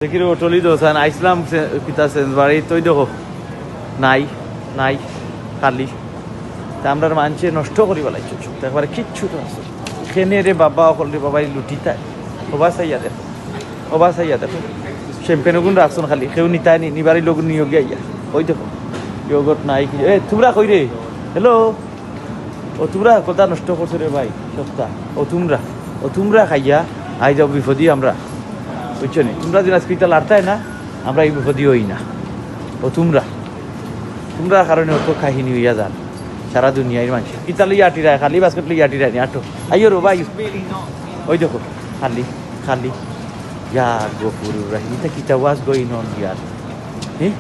দেখি অটলি দোসান আইসলাম কিতা সেন্সবাড়ি তুই দেখো নাই নাই খালি তা আমরা মানছে নষ্ট করি বলাই চুপ একবারে কিচ্ছু তো আছে খেনে রে বাবা অকল রে বাবাই লুটি তাই ওবা চাইয়া দেখো ওবা চাইয়া দেখো শ্যাম্পেন গুণ রাখছন খালি কেউ নিতাই নিবারই লোক নিয়োগ আইয়া ওই দেখো ইয়োগট নাই কি এ তোমরা কই রে হ্যালো ও তোমরা কথা নষ্ট করছো রে ভাই সপ্তাহ ও তোমরা খাইয়া আই যাও বিপদী আমরা বুঝছো নি তোমরা দিন আজকে লাড়তাই না আমরা এই বিপদী হই না ও তোমরা কারণে অত কাহিনী হইয়া যান সারা দুনিয়ার মানুষ কিতা লইয়া আটিরায় খালি বাস্কেট লইয়া আটিরায় নি আটো আইও রো ভাই ওই দেখো খালি ইয়ার গফুরুর রাহিম এটা কিতা ওয়াজ গোইং অন ইয়ার হ্যাঁ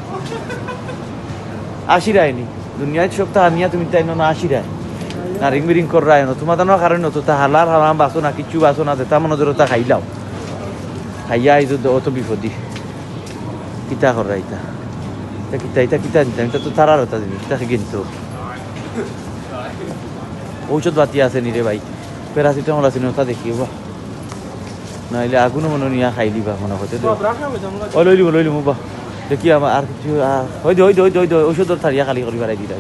আশিরায়নি দুনিয়ায় সপ্তাহ আনিয়া তুমি তাই না আশিরায় না রিং বিরিং কর রায় না তোমার তো কারণে তো তা হালার হারাম বাসো না কিচ্ছু বাসো না দেতা মনে ধরো তা খাইলাও খাইয়া আইজ অত বিপদী কিতা কর রাইতা কিতা নিতাম তো তারার হতা জিনিস তাকে কিন্তু ঔষধ বাতি আছে নি রে ভাই প্যারাসিটামল আছে ওটা দেখি বা নাইলে আগুনও মনে নিয়া খাই দিবা মনে হতে ও লইলি বা দেখি আমার আর কিছু ওই ঔষধ থারিয়া খালি করি বেড়াই দিলা